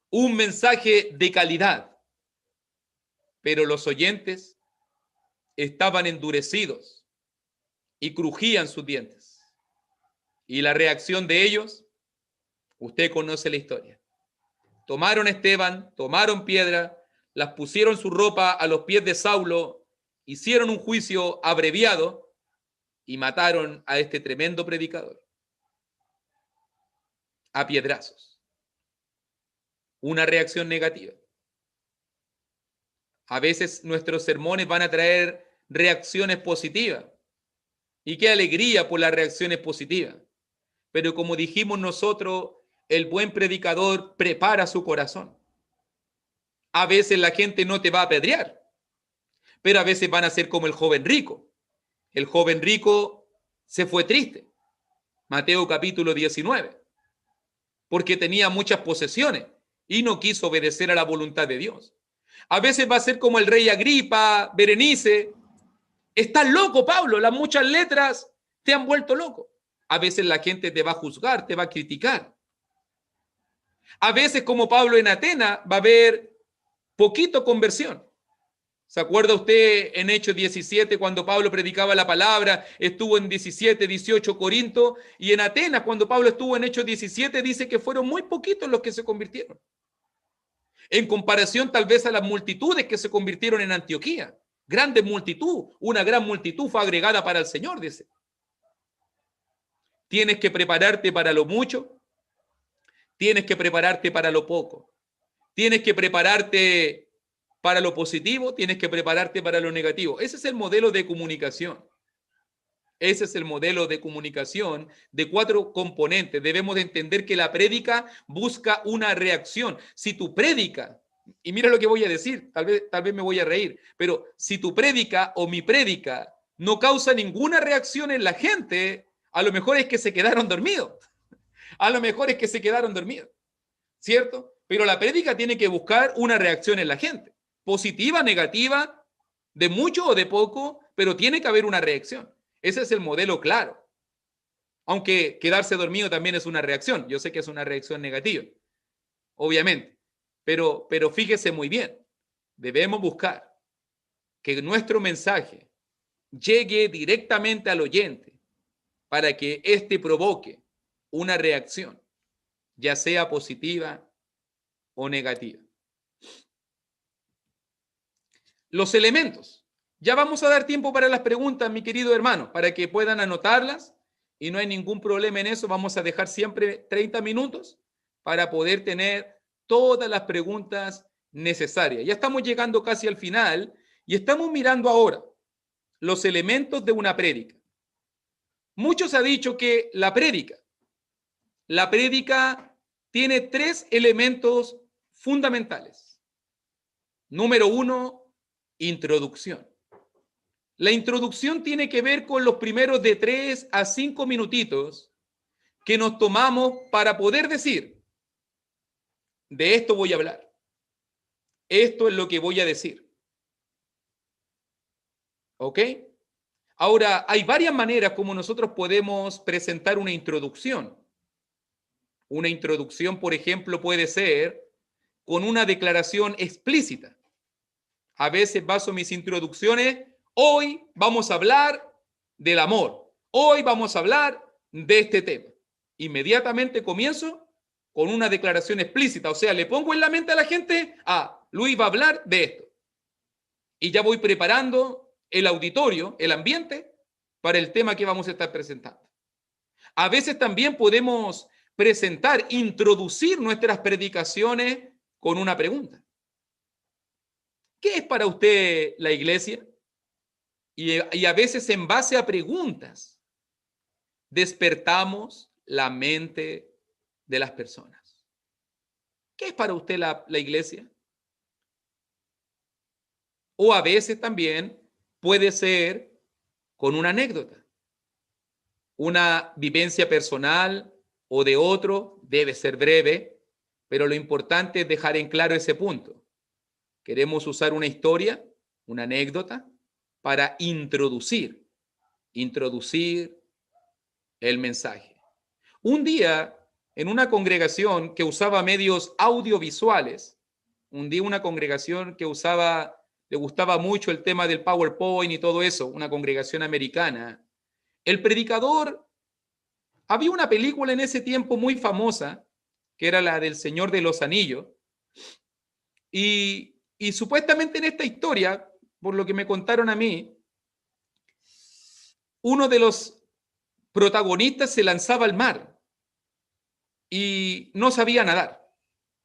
un mensaje de calidad. Pero los oyentes estaban endurecidos y crujían sus dientes. Y la reacción de ellos, usted conoce la historia. Tomaron a Esteban, tomaron piedra, las pusieron su ropa a los pies de Saulo, hicieron un juicio abreviado y mataron a este tremendo predicador a piedrazos. Una reacción negativa. A veces nuestros sermones van a traer reacciones positivas. Y qué alegría por las reacciones positivas. Pero como dijimos nosotros, el buen predicador prepara su corazón. A veces la gente no te va a apedrear, pero a veces van a ser como el joven rico. El joven rico se fue triste. Mateo capítulo 19. Porque tenía muchas posesiones y no quiso obedecer a la voluntad de Dios. A veces va a ser como el rey Agripa, Berenice. Estás loco, Pablo, las muchas letras te han vuelto loco. A veces la gente te va a juzgar, te va a criticar. A veces, como Pablo en Atenas, va a haber poquito conversión. ¿Se acuerda usted en Hechos 17 cuando Pablo predicaba la palabra? Estuvo en 17, 18 Corinto, y en Atenas cuando Pablo estuvo en Hechos 17 dice que fueron muy poquitos los que se convirtieron. En comparación tal vez a las multitudes que se convirtieron en Antioquía. Grande multitud, una gran multitud fue agregada para el Señor, dice. Tienes que prepararte para lo mucho. Tienes que prepararte para lo poco. Tienes que prepararte para lo positivo, tienes que prepararte para lo negativo. Ese es el modelo de comunicación. Ese es el modelo de comunicación de 4 componentes. Debemos de entender que la prédica busca una reacción. Si tu prédica, y mira lo que voy a decir, tal vez me voy a reír, pero si tu prédica o mi prédica no causa ninguna reacción en la gente, a lo mejor es que se quedaron dormidos. A lo mejor es que se quedaron dormidos, ¿cierto? Pero la prédica tiene que buscar una reacción en la gente, positiva, negativa, de mucho o de poco, pero tiene que haber una reacción. Ese es el modelo claro. Aunque quedarse dormido también es una reacción. Yo sé que es una reacción negativa, obviamente. Pero fíjese muy bien, debemos buscar que nuestro mensaje llegue directamente al oyente para que éste provoque una reacción, ya sea positiva o negativa. los elementos. Ya vamos a dar tiempo para las preguntas, mi querido hermano, para que puedan anotarlas y no hay ningún problema en eso. Vamos a dejar siempre 30 minutos para poder tener todas las preguntas necesarias. Ya estamos llegando casi al final y estamos mirando ahora los elementos de una prédica. Muchos han dicho que la prédica tiene 3 elementos fundamentales. Número 1, introducción. La introducción tiene que ver con los primeros de 3 a 5 minutitos que nos tomamos para poder decir, de esto voy a hablar. Esto es lo que voy a decir. ¿Ok? Ahora, hay varias maneras como nosotros podemos presentar una introducción. Una introducción, por ejemplo, puede ser con una declaración explícita. A veces baso mis introducciones, hoy vamos a hablar del amor. Hoy vamos a hablar de este tema. Inmediatamente comienzo con una declaración explícita. O sea, le pongo en la mente a la gente, Luis va a hablar de esto. Y ya voy preparando el auditorio, el ambiente, para el tema que vamos a estar presentando. A veces también podemos presentar, introducir nuestras predicaciones con una pregunta. ¿Qué es para usted la iglesia? Y a veces en base a preguntas despertamos la mente de las personas. ¿Qué es para usted la iglesia? O a veces también puede ser con una anécdota, una vivencia personal o de otro, debe ser breve, pero lo importante es dejar en claro ese punto. Queremos usar una historia, una anécdota, para introducir el mensaje. Un día, en una congregación que usaba medios audiovisuales, una congregación que le gustaba mucho el tema del PowerPoint y todo eso, una congregación americana, el predicador, había una película en ese tiempo muy famosa, que era la del Señor de los Anillos, y supuestamente en esta historia, por lo que me contaron a mí, uno de los protagonistas se lanzaba al mar y no sabía nadar,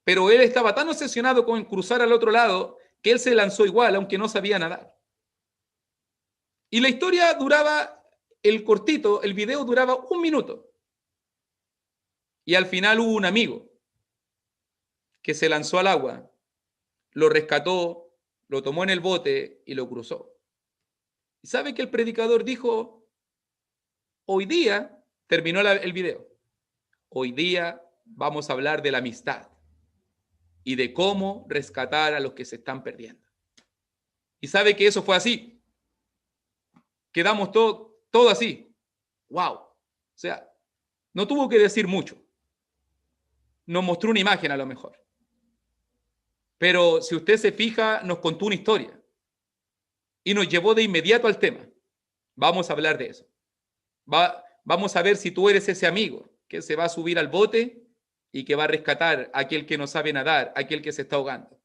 pero él estaba tan obsesionado con cruzar al otro lado que él se lanzó igual, aunque no sabía nadar. Y la historia duraba, el video duraba 1 minuto. Y al final hubo un amigo que se lanzó al agua, lo rescató, lo tomó en el bote y lo cruzó. ¿Y sabe que el predicador dijo? Hoy día, terminó el video, hoy día vamos a hablar de la amistad y de cómo rescatar a los que se están perdiendo. Y sabe que eso fue así. Quedamos todo así. ¡Wow! O sea, no tuvo que decir mucho. Nos mostró una imagen a lo mejor. Pero si usted se fija, nos contó una historia. Y nos llevó de inmediato al tema. Vamos a hablar de eso. Vamos a ver si tú eres ese amigo que se va a subir al bote y que va a rescatar a aquel que no sabe nadar, a aquel que se está ahogando.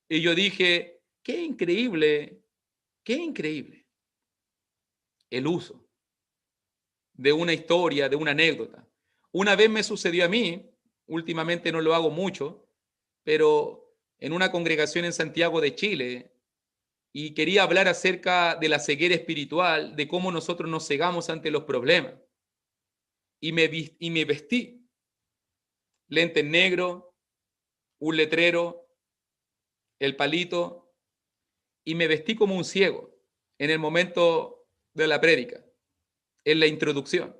Y yo dije, qué increíble el uso de una historia, de una anécdota. Una vez me sucedió a mí, últimamente no lo hago mucho, pero en una congregación en Santiago de Chile, y quería hablar acerca de la ceguera espiritual, de cómo nosotros nos cegamos ante los problemas. Y me vestí, lentes negros, un letrero, el palito, y me vestí como un ciego en el momento de la prédica, en la introducción,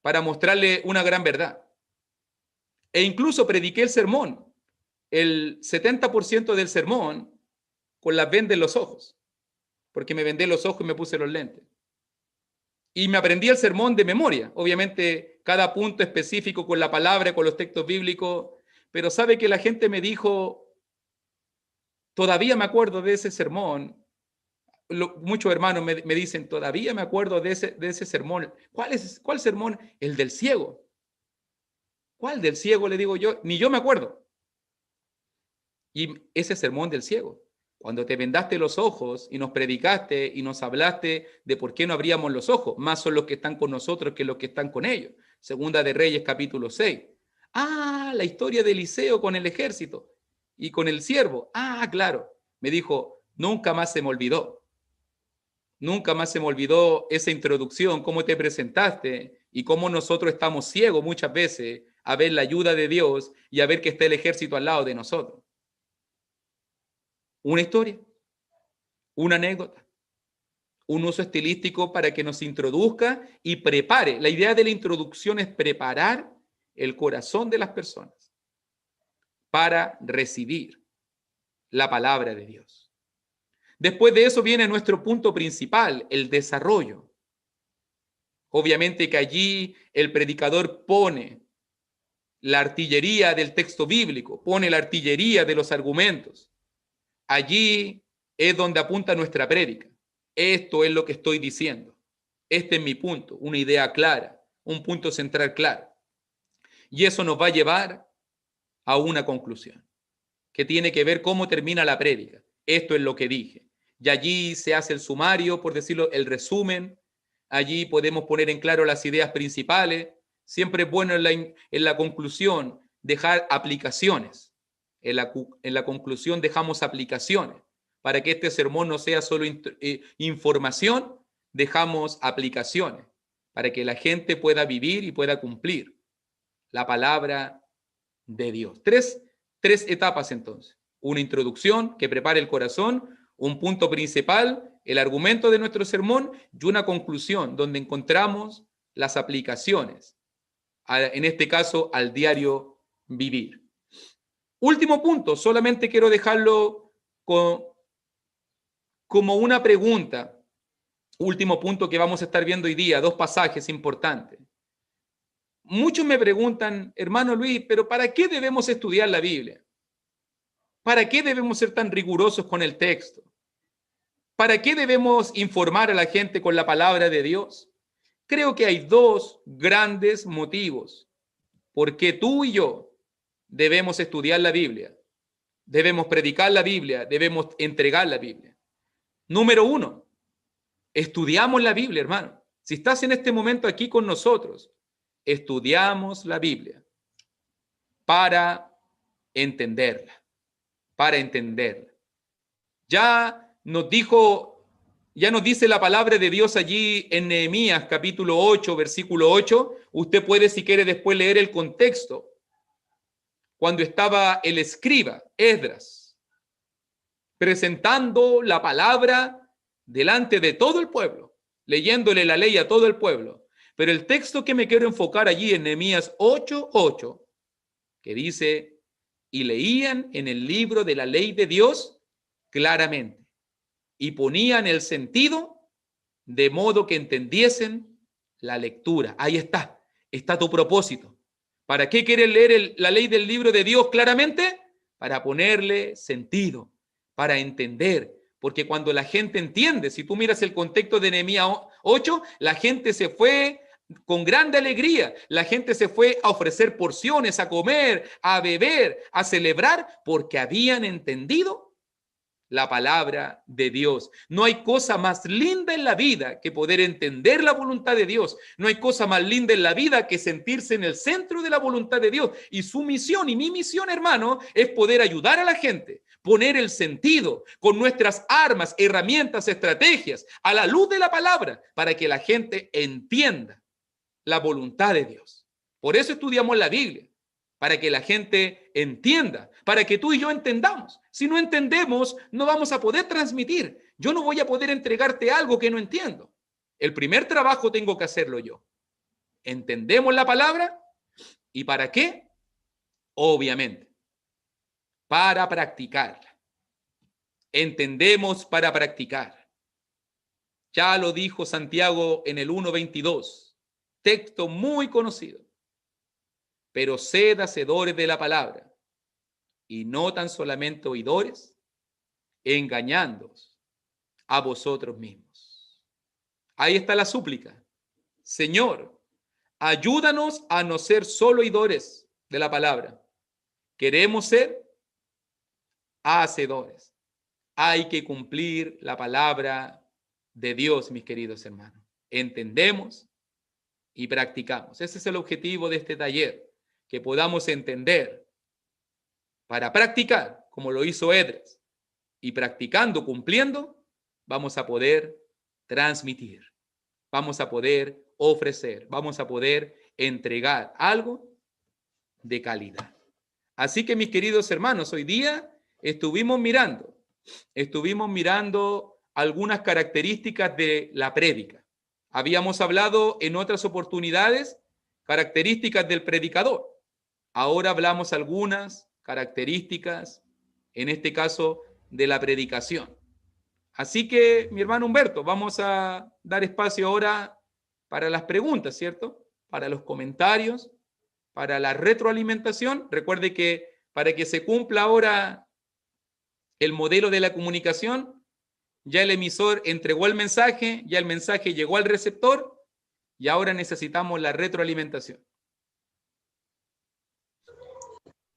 para mostrarle una gran verdad. E incluso prediqué el sermón, el 70% del sermón, con las vendas en los ojos, porque me vendé los ojos y me puse los lentes. Y me aprendí el sermón de memoria, obviamente cada punto específico con la palabra, con los textos bíblicos, pero sabe que la gente me dijo, todavía me acuerdo de ese sermón. Muchos hermanos me dicen, todavía me acuerdo de ese sermón. ¿Cuál sermón? El del ciego. ¿Cuál del ciego? Le digo yo, ni yo me acuerdo. Y ese sermón del ciego. Cuando te vendaste los ojos y nos predicaste y nos hablaste de por qué no abríamos los ojos, más son los que están con nosotros que los que están con ellos. Segunda de Reyes, capítulo 6. Ah, la historia de Eliseo con el ejército y con el siervo. Ah, claro. Me dijo, nunca más se me olvidó. Nunca más se me olvidó esa introducción, cómo te presentaste y cómo nosotros estamos ciegos muchas veces a ver la ayuda de Dios y a ver que está el ejército al lado de nosotros. Una historia, una anécdota, un uso estilístico para que nos introduzca y prepare. La idea de la introducción es preparar el corazón de las personas para recibir la palabra de Dios. Después de eso viene nuestro punto principal, el desarrollo. Obviamente que allí el predicador pone la artillería del texto bíblico, pone la artillería de los argumentos. Allí es donde apunta nuestra prédica. Esto es lo que estoy diciendo. Este es mi punto, una idea clara, un punto central claro. Y eso nos va a llevar a una conclusión, que tiene que ver cómo termina la prédica. Esto es lo que dije. Y allí se hace el sumario, por decirlo, el resumen. Allí podemos poner en claro las ideas principales. Siempre es bueno en la conclusión dejar aplicaciones. En la conclusión dejamos aplicaciones. Para que este sermón no sea solo información, dejamos aplicaciones. Para que la gente pueda vivir y pueda cumplir la palabra de Dios. Tres etapas entonces. Una introducción que prepare el corazón, un punto principal, el argumento de nuestro sermón y una conclusión donde encontramos las aplicaciones, en este caso al diario vivir. Último punto, solamente quiero dejarlo como una pregunta. Último punto que vamos a estar viendo hoy día, 2 pasajes importantes. Muchos me preguntan, hermano Luis, pero ¿para qué debemos estudiar la Biblia? ¿Para qué debemos ser tan rigurosos con el texto? ¿Para qué debemos informar a la gente con la palabra de Dios? Creo que hay 2 grandes motivos por qué tú y yo debemos estudiar la Biblia, debemos predicar la Biblia, debemos entregar la Biblia. Número 1, estudiamos la Biblia, hermano. Si estás en este momento aquí con nosotros, estudiamos la Biblia para entenderla, para entenderla. Ya nos dice la palabra de Dios allí en Nehemías capítulo 8, versículo 8. Usted puede, si quiere, después leer el contexto. Cuando estaba el escriba, Esdras, presentando la palabra delante de todo el pueblo, leyéndole la ley a todo el pueblo. Pero el texto que me quiero enfocar allí en Nehemías 8:8, que dice, y leían en el libro de la ley de Dios claramente, y ponían el sentido de modo que entendiesen la lectura. Ahí está tu propósito. ¿Para qué quieres leer la ley del libro de Dios claramente? Para ponerle sentido, para entender. Porque cuando la gente entiende, si tú miras el contexto de Nehemías 8, la gente se fue con grande alegría. La gente se fue a ofrecer porciones, a comer, a beber, a celebrar, porque habían entendido la palabra de Dios. No hay cosa más linda en la vida que poder entender la voluntad de Dios. No hay cosa más linda en la vida que sentirse en el centro de la voluntad de Dios. Y su misión y mi misión, hermano, es poder ayudar a la gente, poner el sentido con nuestras armas, herramientas, estrategias, a la luz de la palabra, para que la gente entienda la voluntad de Dios. Por eso estudiamos la Biblia, para que la gente entienda, para que tú y yo entendamos. Si no entendemos, no vamos a poder transmitir. Yo no voy a poder entregarte algo que no entiendo. El primer trabajo tengo que hacerlo yo. ¿Entendemos la palabra? ¿Y para qué? Obviamente, para practicarla. Entendemos para practicar. Ya lo dijo Santiago en el 1:22, texto muy conocido. Pero sed hacedores de la palabra, y no tan solamente oidores, engañándoos a vosotros mismos. Ahí está la súplica. Señor, ayúdanos a no ser solo oidores de la palabra. Queremos ser hacedores. hay que cumplir la palabra de Dios, mis queridos hermanos. Entendemos y practicamos. Ese es el objetivo de este taller, que podamos entender para practicar, como lo hizo Edras, y practicando, cumpliendo, vamos a poder transmitir, vamos a poder ofrecer, vamos a poder entregar algo de calidad. Así que, mis queridos hermanos, hoy día estuvimos mirando algunas características de la prédica. Habíamos hablado en otras oportunidades características del predicador. Ahora hablamos algunas características, en este caso, de la predicación. Así que, mi hermano Humberto, vamos a dar espacio ahora para las preguntas, ¿cierto? Para los comentarios, para la retroalimentación. Recuerde que para que se cumpla ahora el modelo de la comunicación, ya el emisor entregó el mensaje, ya el mensaje llegó al receptor y ahora necesitamos la retroalimentación.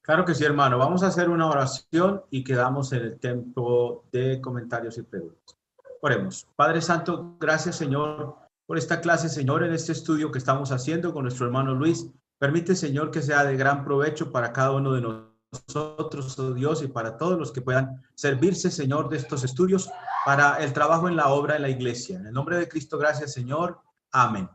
Claro que sí, hermano. Vamos a hacer una oración y quedamos en el tiempo de comentarios y preguntas. Oremos. Padre Santo, gracias, Señor, por esta clase, Señor, en este estudio que estamos haciendo con nuestro hermano Luis. Permite, Señor, que sea de gran provecho para cada uno de nosotros, oh Dios, y para todos los que puedan servirse, Señor, de estos estudios para el trabajo en la obra en la iglesia. En el nombre de Cristo, gracias, Señor. Amén.